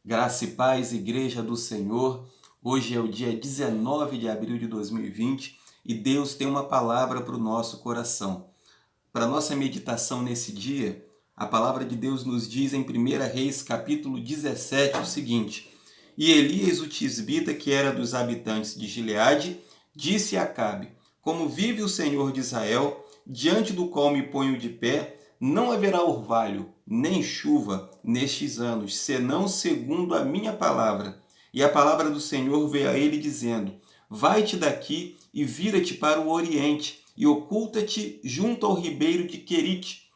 Graça e paz, Igreja do Senhor. Hoje é o dia 19 de abril de 2020 e Deus tem uma palavra para o nosso coração. Para a nossa meditação nesse dia, a palavra de Deus nos diz em 1 Reis, capítulo 17, o seguinte: E Elias, o tisbita, que era dos habitantes de Gileade, disse a Acabe: Como vive o Senhor de Israel, diante do qual me ponho de pé, não haverá orvalho, nem chuva nestes anos, senão segundo a minha palavra. E a palavra do Senhor veio a ele dizendo: Vai-te daqui e vira-te para o oriente, e oculta-te junto ao ribeiro de Querite,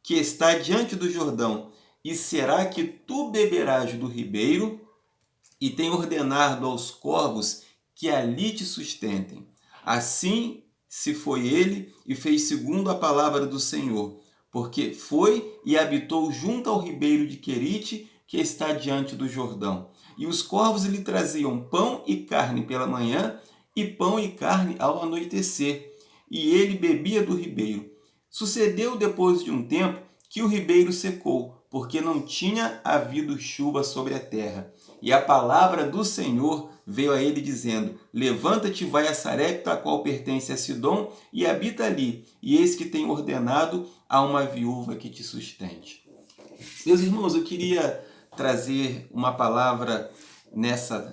que está diante do Jordão. E será que tu beberás do ribeiro? E tem ordenado aos corvos que ali te sustentem. Assim se foi ele e fez segundo a palavra do Senhor, porque foi e habitou junto ao ribeiro de Querite, que está diante do Jordão. E os corvos lhe traziam pão e carne pela manhã, e pão e carne ao anoitecer, e ele bebia do ribeiro. Sucedeu depois de um tempo que o ribeiro secou, porque não tinha havido chuva sobre a terra. E a palavra do Senhor veio a ele dizendo: Levanta-te, vai a Sarepta, a qual pertence a Sidom, e habita ali, e eis que tenho ordenado a uma viúva que te sustente. Meus irmãos, eu queria trazer uma palavra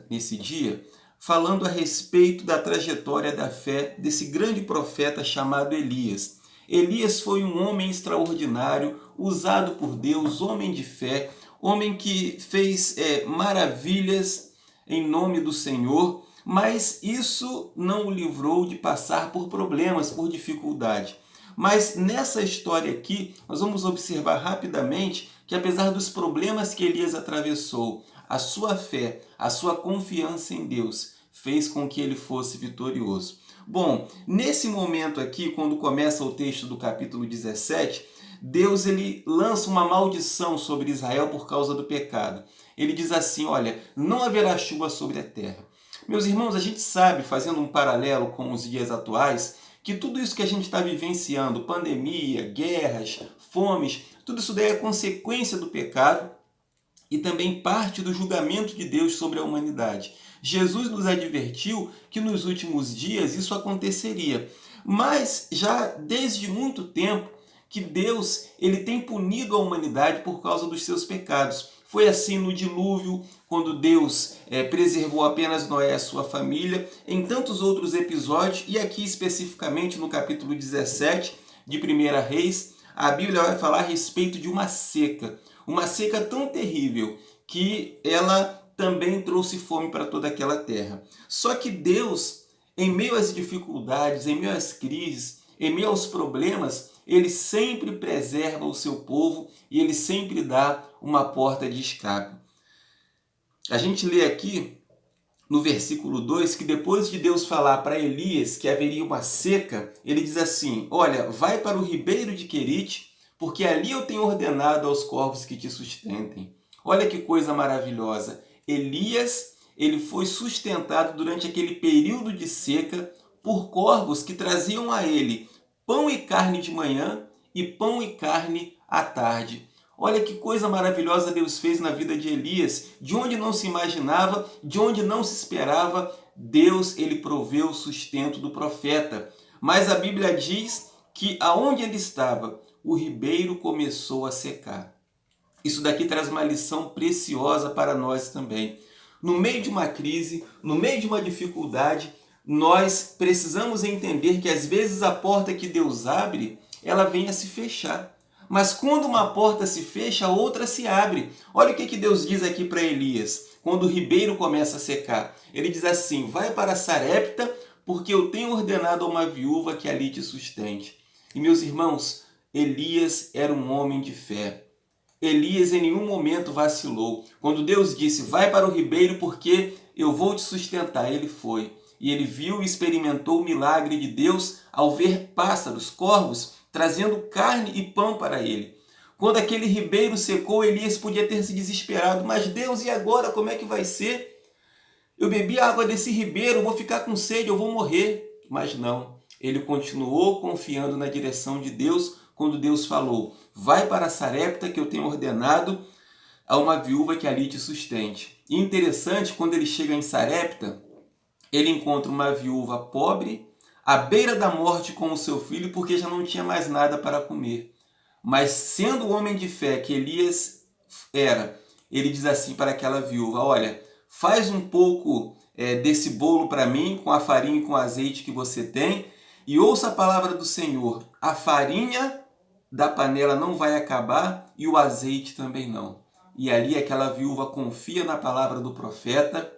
nesse dia, falando a respeito da trajetória da fé desse grande profeta chamado Elias. Elias foi um homem extraordinário, usado por Deus, homem de fé, homem que fez maravilhas em nome do Senhor, mas isso não o livrou de passar por problemas, por dificuldade. Mas nessa história aqui, nós vamos observar rapidamente que apesar dos problemas que Elias atravessou, a sua fé, a sua confiança em Deus fez com que ele fosse vitorioso. Bom, nesse momento aqui, quando começa o texto do capítulo 17, Deus ele lança uma maldição sobre Israel por causa do pecado. Ele diz assim: olha, não haverá chuva sobre a terra. Meus irmãos, a gente sabe, fazendo um paralelo com os dias atuais, que tudo isso que a gente está vivenciando, pandemia, guerras, fomes, tudo isso daí é consequência do pecado e também parte do julgamento de Deus sobre a humanidade. Jesus nos advertiu que nos últimos dias isso aconteceria, mas já desde muito tempo que Deus ele tem punido a humanidade por causa dos seus pecados. Foi assim no dilúvio, quando Deus preservou apenas Noé e a sua família, em tantos outros episódios, e aqui especificamente no capítulo 17 de 1 Reis, a Bíblia vai falar a respeito de uma seca tão terrível que ela também trouxe fome para toda aquela terra. Só que Deus, em meio às dificuldades, em meio às crises, em meio aos problemas, ele sempre preserva o seu povo e ele sempre dá uma porta de escape. A gente lê aqui no versículo 2 que depois de Deus falar para Elias que haveria uma seca, ele diz assim: olha, vai para o ribeiro de Querite, porque ali eu tenho ordenado aos corvos que te sustentem. Olha que coisa maravilhosa. Elias, ele foi sustentado durante aquele período de seca por corvos que traziam a ele pão e carne de manhã e pão e carne à tarde. Olha que coisa maravilhosa Deus fez na vida de Elias, de onde não se imaginava, de onde não se esperava, Deus ele proveu o sustento do profeta. Mas a Bíblia diz que aonde ele estava, o ribeiro começou a secar. Isso daqui traz uma lição preciosa para nós também. No meio de uma crise, no meio de uma dificuldade, nós precisamos entender que às vezes a porta que Deus abre, ela vem a se fechar. Mas quando uma porta se fecha, a outra se abre. Olha o que Deus diz aqui para Elias, quando o ribeiro começa a secar. Ele diz assim: vai para Sarepta, porque eu tenho ordenado a uma viúva que ali te sustente. E meus irmãos, Elias era um homem de fé. Elias em nenhum momento vacilou. Quando Deus disse: vai para o ribeiro porque eu vou te sustentar, ele foi. E ele viu e experimentou o milagre de Deus ao ver pássaros, corvos, trazendo carne e pão para ele. Quando aquele ribeiro secou, Elias podia ter se desesperado. Mas Deus, e agora? Como é que vai ser? Eu bebi a água desse ribeiro, vou ficar com sede, eu vou morrer. Mas não. Ele continuou confiando na direção de Deus quando Deus falou: vai para Sarepta que eu tenho ordenado a uma viúva que ali te sustente. E interessante, quando ele chega em Sarepta, ele encontra uma viúva pobre, à beira da morte com o seu filho, porque já não tinha mais nada para comer. Mas sendo o homem de fé que Elias era, ele diz assim para aquela viúva: olha, faz um pouco desse bolo para mim, com a farinha e com o azeite que você tem, e ouça a palavra do Senhor. A farinha da panela não vai acabar e o azeite também não. E ali aquela viúva confia na palavra do profeta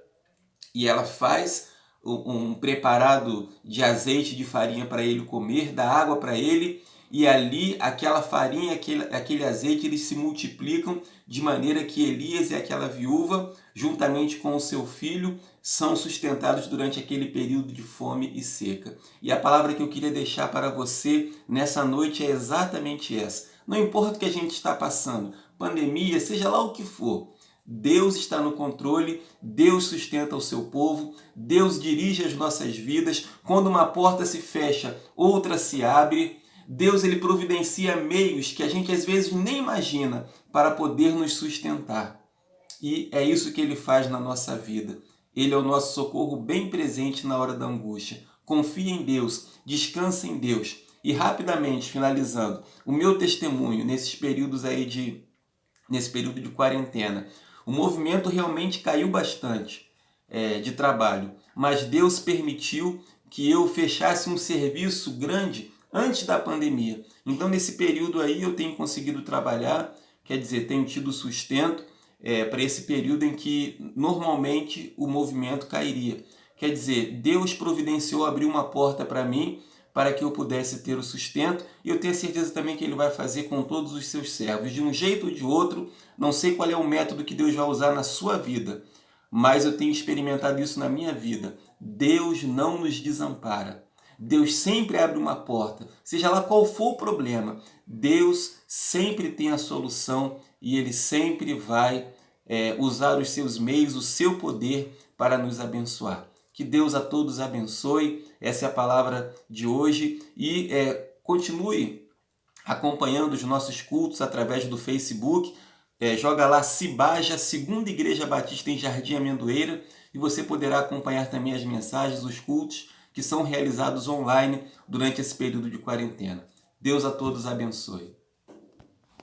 e ela faz um preparado de azeite e de farinha para ele comer, dá água para ele, e ali aquela farinha, aquele azeite, eles se multiplicam de maneira que Elias e aquela viúva, juntamente com o seu filho, são sustentados durante aquele período de fome e seca. E a palavra que eu queria deixar para você nessa noite é exatamente essa. Não importa o que a gente está passando, pandemia, seja lá o que for, Deus está no controle, Deus sustenta o seu povo, Deus dirige as nossas vidas. Quando uma porta se fecha, outra se abre. Deus ele providencia meios que a gente às vezes nem imagina para poder nos sustentar. E é isso que ele faz na nossa vida. Ele é o nosso socorro bem presente na hora da angústia. Confie em Deus, descansa em Deus. E rapidamente, finalizando, o meu testemunho nesse período de quarentena. O movimento realmente caiu bastante de trabalho, mas Deus permitiu que eu fechasse um serviço grande antes da pandemia. Então, nesse período aí, eu tenho conseguido trabalhar, quer dizer, tenho tido sustento para esse período em que normalmente o movimento cairia. Quer dizer, Deus providenciou abrir uma porta para mim, para que eu pudesse ter o sustento, e eu tenho certeza também que Ele vai fazer com todos os seus servos, de um jeito ou de outro. Não sei qual é o método que Deus vai usar na sua vida, mas eu tenho experimentado isso na minha vida. Deus não nos desampara. Deus sempre abre uma porta, seja lá qual for o problema. Deus sempre tem a solução e Ele sempre vai usar os seus meios, o seu poder para nos abençoar. Que Deus a todos abençoe. Essa é a palavra de hoje. E continue acompanhando os nossos cultos através do Facebook. Joga lá Cibaja, Segunda Igreja Batista em Jardim Amendoeira, e você poderá acompanhar também as mensagens, os cultos que são realizados online durante esse período de quarentena. Deus a todos abençoe.